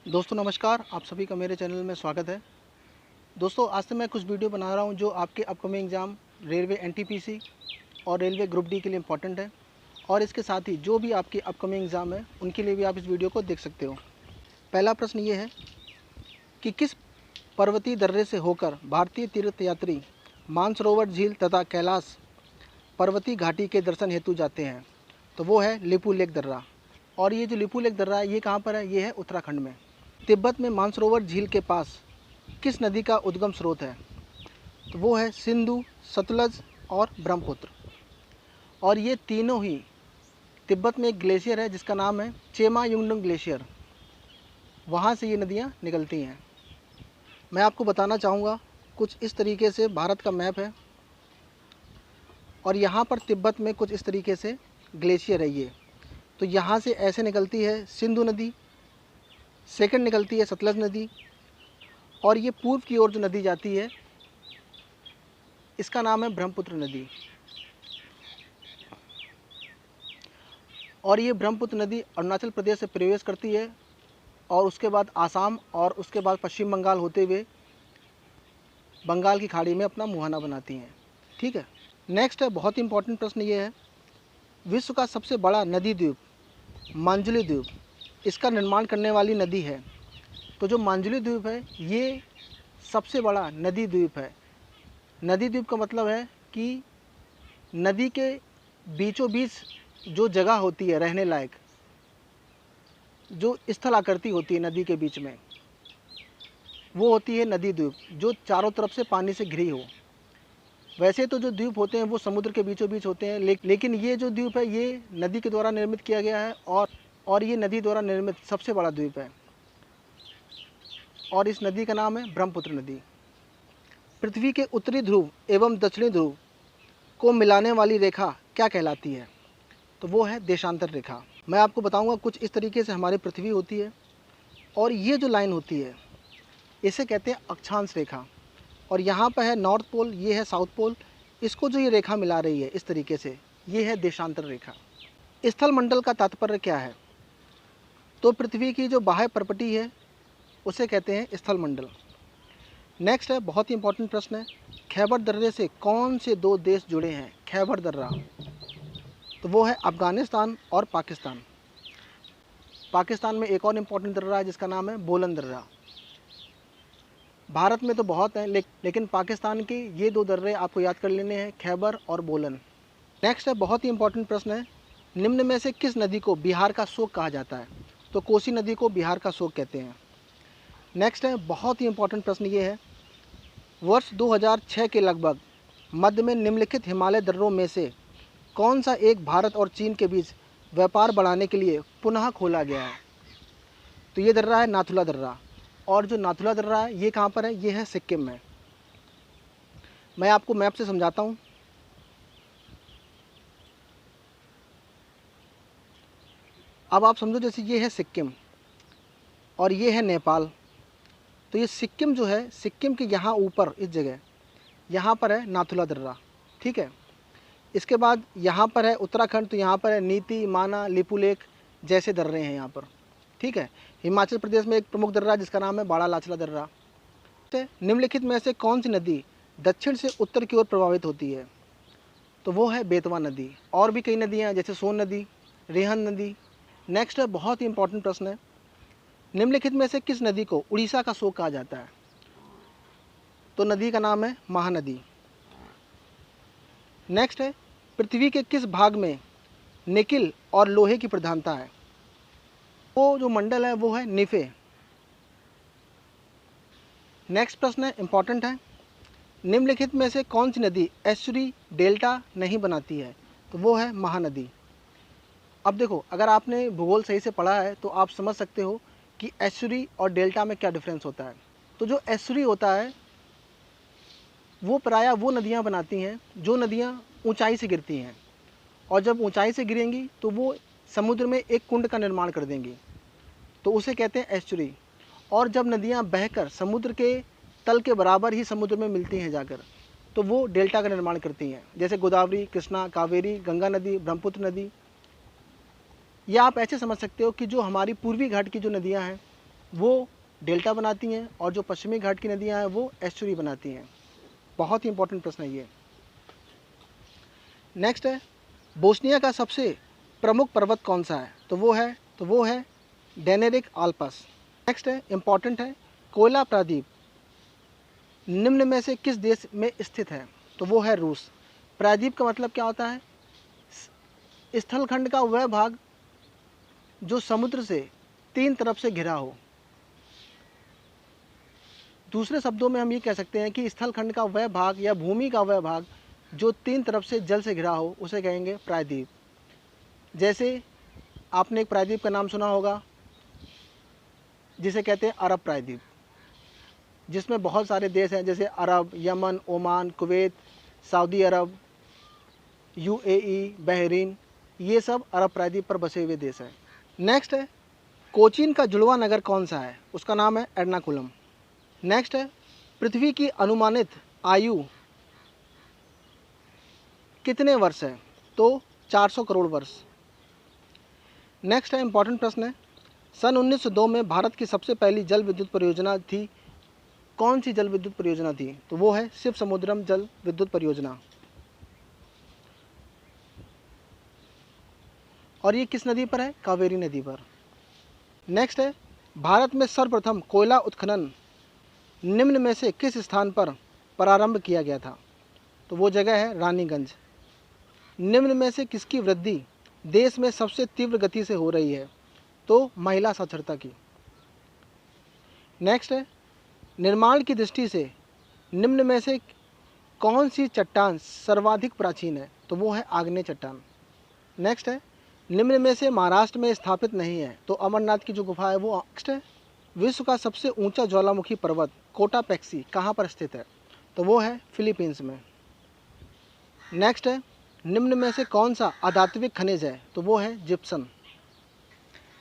दोस्तों नमस्कार, आप सभी का मेरे चैनल में स्वागत है। दोस्तों आज से मैं कुछ वीडियो बना रहा हूं जो आपके अपकमिंग एग्ज़ाम रेलवे एनटीपीसी और रेलवे ग्रुप डी के लिए इम्पोर्टेंट है और इसके साथ ही जो भी आपके अपकमिंग एग्ज़ाम है उनके लिए भी आप इस वीडियो को देख सकते हो। पहला प्रश्न ये है कि किस पर्वतीय दर्रे से होकर भारतीय तीर्थ यात्री मानसरोवर झील तथा कैलाश पर्वतीय घाटी के दर्शन हेतु जाते हैं? तो वो है लिपू लेक दर्रा। और ये जो लिपू लेक दर्रा है ये कहाँ पर है? ये है उत्तराखंड में। तिब्बत में मानसरोवर झील के पास किस नदी का उद्गम स्रोत है? तो वो है सिंधु, सतलज और ब्रह्मपुत्र। और ये तीनों ही तिब्बत में एक ग्लेशियर है जिसका नाम है चेमा युंगडुंग ग्लेशियर, वहाँ से ये नदियाँ निकलती हैं। मैं आपको बताना चाहूँगा, कुछ इस तरीके से भारत का मैप है और यहाँ पर तिब्बत में कुछ इस तरीके से ग्लेशियर है ये। तो यहाँ से ऐसे निकलती है सिंधु नदी, सेकंड निकलती है सतलज नदी, और ये पूर्व की ओर जो नदी जाती है इसका नाम है ब्रह्मपुत्र नदी। और ये ब्रह्मपुत्र नदी अरुणाचल प्रदेश से प्रवेश करती है और उसके बाद आसाम और उसके बाद पश्चिम बंगाल होते हुए बंगाल की खाड़ी में अपना मुहाना बनाती हैं। ठीक है, नेक्स्ट है बहुत इंपॉर्टेंट प्रश्न ये है, विश्व का सबसे बड़ा नदी द्वीप मांजुली द्वीप, इसका निर्माण करने वाली नदी है। तो जो मांजुली द्वीप है ये सबसे बड़ा नदी द्वीप है। नदी द्वीप का मतलब है कि नदी के बीचों बीच जो जगह होती है रहने लायक, जो स्थल आकृति होती है नदी के बीच में, वो होती है नदी द्वीप, जो चारों तरफ से पानी से घिरी हो। वैसे तो जो द्वीप होते हैं वो समुद्र के बीचों बीच होते हैं, लेकिन ये जो द्वीप है ये नदी के द्वारा निर्मित किया गया है और ये नदी द्वारा निर्मित सबसे बड़ा द्वीप है और इस नदी का नाम है ब्रह्मपुत्र नदी। पृथ्वी के उत्तरी ध्रुव एवं दक्षिणी ध्रुव को मिलाने वाली रेखा क्या कहलाती है? तो वो है देशांतर रेखा। मैं आपको बताऊंगा कुछ इस तरीके से हमारी पृथ्वी होती है और ये जो लाइन होती है इसे कहते हैं अक्षांश रेखा। और यहाँ पर है नॉर्थ पोल, ये है साउथ पोल, इसको जो ये रेखा मिला रही है इस तरीके से, ये है देशांतर रेखा। स्थल मंडल का तात्पर्य क्या है? तो पृथ्वी की जो बाह्य परपटी है उसे कहते हैं स्थल मंडल। नेक्स्ट है बहुत ही इंपॉर्टेंट प्रश्न है, खैबर दर्रे से कौन से दो देश जुड़े हैं? खैबर दर्रा, तो वो है अफ़गानिस्तान और पाकिस्तान। पाकिस्तान में एक और इम्पॉर्टेंट दर्रा है जिसका नाम है बोलन दर्रा। भारत में तो बहुत हैं लेकिन पाकिस्तान के ये दो दर्रे आपको याद कर लेने हैं, खैबर और बोलन। नेक्स्ट है बहुत ही इंपॉर्टेंट प्रश्न है, निम्न में से किस नदी को बिहार का शोक कहा जाता है? तो कोसी नदी को बिहार का शोक कहते हैं। नेक्स्ट है बहुत ही इंपॉर्टेंट प्रश्न ये है, वर्ष 2006 के लगभग मध्य में निम्नलिखित हिमालय दर्रों में से कौन सा एक भारत और चीन के बीच व्यापार बढ़ाने के लिए पुनः खोला गया है? तो ये दर्रा है नाथुला दर्रा। और जो नाथुला दर्रा है ये कहाँ पर है? ये है सिक्किम में। मैं आपको मैप से समझाता हूँ। अब आप समझो जैसे ये है सिक्किम और ये है नेपाल। तो ये सिक्किम जो है, सिक्किम के यहाँ ऊपर इस जगह यहाँ पर है नाथुला दर्रा। ठीक है, इसके बाद यहाँ पर है उत्तराखंड, तो यहाँ पर है नीति, माना, लिपू लेक जैसे दर्रे हैं यहाँ पर। ठीक है, हिमाचल प्रदेश में एक प्रमुख दर्रा जिसका नाम है बाड़ा लाचला दर्रा। निम्नलिखित में से कौन सी नदी दक्षिण से उत्तर की ओर प्रभावित होती है? तो वो है बेतवा नदी। और भी कई नदियाँ हैं जैसे सोन नदी, रेहन नदी। नेक्स्ट है बहुत ही इंपॉर्टेंट प्रश्न है, निम्नलिखित में से किस नदी को उड़ीसा का शोक कहा जाता है? तो नदी का नाम है महानदी। नेक्स्ट है पृथ्वी के किस भाग में निकिल और लोहे की प्रधानता है? वो जो मंडल है वो है निफे। नेक्स्ट प्रश्न है इंपॉर्टेंट है, निम्नलिखित में से कौन सी नदी एस्चुरी डेल्टा नहीं बनाती है? तो वो है महानदी। अब देखो, अगर आपने भूगोल सही से पढ़ा है तो आप समझ सकते हो कि एस्चुरी और डेल्टा में क्या डिफरेंस होता है। तो जो एस्चुरी होता है वो प्रायः वो नदियाँ बनाती हैं जो नदियाँ ऊंचाई से गिरती हैं, और जब ऊंचाई से गिरेंगी तो वो समुद्र में एक कुंड का निर्माण कर देंगी, तो उसे कहते हैं एस्चुरी। और जब नदियाँ बहकर समुद्र के तल के बराबर ही समुद्र में मिलती हैं जाकर, तो वो डेल्टा का निर्माण करती हैं, जैसे गोदावरी, कृष्णा, कावेरी, गंगा नदी, ब्रह्मपुत्र नदी। या आप ऐसे समझ सकते हो कि जो हमारी पूर्वी घाट की जो नदियाँ हैं वो डेल्टा बनाती हैं और जो पश्चिमी घाट की नदियाँ हैं वो एस्चुरी बनाती हैं। बहुत ही इंपॉर्टेंट प्रश्न है ये। नेक्स्ट है, बोस्निया का सबसे प्रमुख पर्वत कौन सा है? तो वो है डेनेरिक आल्पस। नेक्स्ट है, इम्पॉर्टेंट है, कोयला प्रायद्वीप निम्न में से किस देश में स्थित है? तो वो है रूस। प्रायद्वीप का मतलब क्या होता है? स्थलखंड का वह भाग जो समुद्र से 3 तरफ से घिरा हो। दूसरे शब्दों में हम ये कह सकते हैं कि स्थलखंड का वह भाग या भूमि का वह भाग जो 3 तरफ से जल से घिरा हो उसे कहेंगे प्रायद्वीप। जैसे आपने एक प्रायद्वीप का नाम सुना होगा जिसे कहते हैं अरब प्रायद्वीप, जिसमें बहुत सारे देश हैं जैसे अरब, यमन, ओमान, कुवैत, सऊदी अरब, यूएई, बहरीन, ये सब अरब प्रायद्वीप पर बसे हुए देश हैं। नेक्स्ट है, कोचीन का जुड़वा नगर कौन सा है? उसका नाम है एर्नाकुलम। नेक्स्ट है, पृथ्वी की अनुमानित आयु कितने वर्ष है? तो 400 करोड़ वर्ष। नेक्स्ट है, इंपॉर्टेंट प्रश्न है, सन 1902 में भारत की सबसे पहली जल विद्युत परियोजना थी, कौन सी जल विद्युत परियोजना थी? तो वो है शिव समुद्रम जल विद्युत परियोजना। और ये किस नदी पर है? कावेरी नदी पर। नेक्स्ट है, भारत में सर्वप्रथम कोयला उत्खनन निम्न में से किस स्थान पर प्रारंभ किया गया था? तो वो जगह है रानीगंज। निम्न में से किसकी वृद्धि देश में सबसे तीव्र गति से हो रही है? तो महिला साक्षरता की। नेक्स्ट है, निर्माण की दृष्टि से निम्न में से कौन सी चट्टान सर्वाधिक प्राचीन है? तो वो है आग्नेय चट्टान। नेक्स्ट है, निम्न में से महाराष्ट्र में स्थापित नहीं है, तो अमरनाथ की जो गुफा है वो। नेक्स्ट है, विश्व का सबसे ऊंचा ज्वालामुखी पर्वत कोटापेक्सी कहाँ पर स्थित है? तो वो है फिलीपींस में। नेक्स्ट है, निम्न में से कौन सा अधात्विक खनिज है? तो वो है जिप्सम।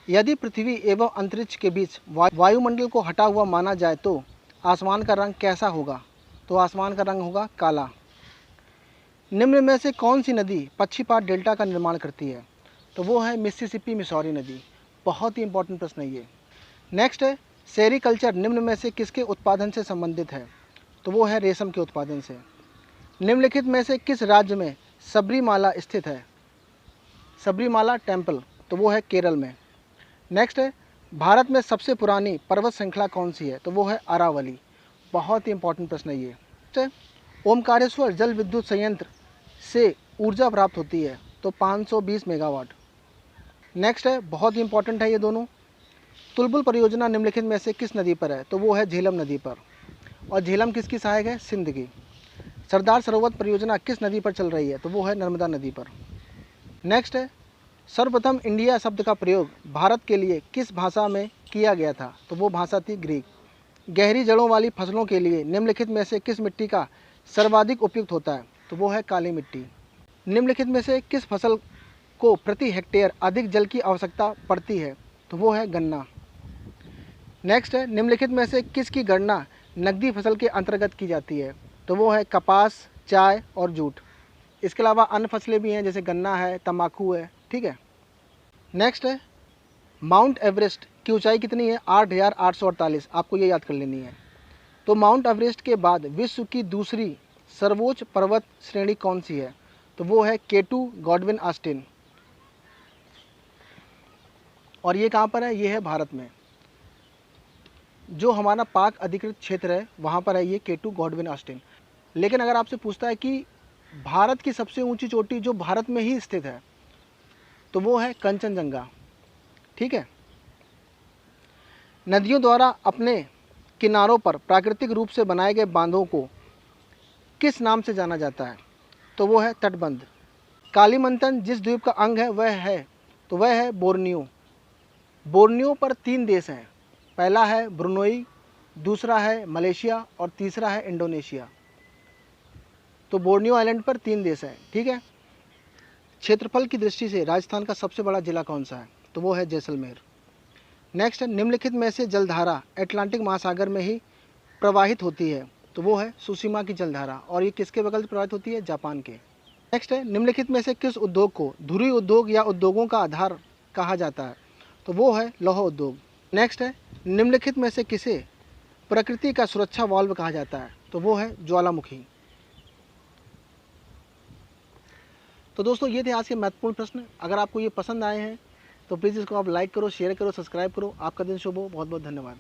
यदि पृथ्वी एवं अंतरिक्ष के बीच वायुमंडल को हटा हुआ माना जाए तो आसमान का रंग कैसा होगा? तो आसमान का रंग होगा काला। निम्न में से कौन सी नदी पक्षीपात डेल्टा का निर्माण करती है? तो वो है मिसिसिपी मिसौरी नदी। बहुत ही इंपॉर्टेंट प्रश्न है ये। नेक्स्ट है, सेरीकल्चर निम्न में से किसके उत्पादन से संबंधित है? तो वो है रेशम के उत्पादन से। निम्नलिखित में से किस राज्य में सबरीमाला स्थित है? सबरीमाला टेम्पल, तो वो है केरल में। नेक्स्ट है, भारत में सबसे पुरानी पर्वत श्रृंखला कौन सी है? तो वो है अरावली। बहुत ही इंपॉर्टेंट प्रश्न है ये। नेक्स्ट है, ओमकारेश्वर जल विद्युत संयंत्र से ऊर्जा प्राप्त होती है, तो 520 मेगावाट। नेक्स्ट है, बहुत ही इंपॉर्टेंट है ये दोनों, तुलबुल परियोजना निम्नलिखित में से किस नदी पर है? तो वो है झेलम नदी पर। और झेलम किसकी सहायक है? सिंध की। सरदार सरोवर परियोजना किस नदी पर चल रही है? तो वो है नर्मदा नदी पर। नेक्स्ट है, सर्वप्रथम इंडिया शब्द का प्रयोग भारत के लिए किस भाषा में किया गया था? तो वो भाषा थी ग्रीक। गहरी जड़ों वाली फसलों के लिए निम्नलिखित में से किस मिट्टी का सर्वाधिक उपयुक्त होता है? तो वो है काली मिट्टी। निम्नलिखित में से किस फसल को प्रति हेक्टेयर अधिक जल की आवश्यकता पड़ती है? तो वो है गन्ना। नेक्स्ट है, निम्नलिखित में से किसकी गणना नकदी फसल के अंतर्गत की जाती है? तो वो है कपास, चाय और जूट। इसके अलावा अन्य फसलें भी हैं जैसे गन्ना है, तंबाकू है, ठीक है। नेक्स्ट है, माउंट एवरेस्ट की ऊंचाई कितनी है? 8,848, आपको ये याद कर लेनी है। तो माउंट एवरेस्ट के बाद विश्व की दूसरी सर्वोच्च पर्वत श्रेणी कौन सी है? तो वो है K2 गॉडविन ऑस्टिन। और ये कहाँ पर है? ये है भारत में। जो हमारा पाक अधिकृत क्षेत्र है वहाँ पर है ये K2 गॉडविन ऑस्टिन। लेकिन अगर आपसे पूछता है कि भारत की सबसे ऊंची चोटी जो भारत में ही स्थित है, तो वो है कंचनजंगा, ठीक है। नदियों द्वारा अपने किनारों पर प्राकृतिक रूप से बनाए गए बांधों को किस नाम से जाना जाता है? तो वो है तटबंध। कालीमंथन जिस द्वीप का अंग है वह है बोर्नियो। बोर्नियो पर 3 देश हैं, पहला है ब्रुनोई, दूसरा है मलेशिया और तीसरा है इंडोनेशिया। तो बोर्नियो आइलैंड पर 3 देश हैं, ठीक है। क्षेत्रफल की दृष्टि से राजस्थान का सबसे बड़ा जिला कौन सा है? तो वो है जैसलमेर। नेक्स्ट है, निम्नलिखित में से जलधारा अटलांटिक महासागर में ही प्रवाहित होती है? तो वो है सुशीमा की जलधारा। और ये किसके बगल से प्रवाहित होती है? जापान के। नेक्स्ट है, निम्नलिखित में से किस उद्योग को ध्रुवीय उद्योग या उद्योगों का आधार कहा जाता है? तो वो है लौह उद्योग। नेक्स्ट है, निम्नलिखित में से किसे प्रकृति का सुरक्षा वाल्व कहा जाता है? तो वो है ज्वालामुखी। तो दोस्तों ये थे आज के महत्वपूर्ण प्रश्न। अगर आपको ये पसंद आए हैं तो प्लीज़ इसको आप लाइक करो, शेयर करो, सब्सक्राइब करो। आपका दिन शुभ हो। बहुत बहुत धन्यवाद।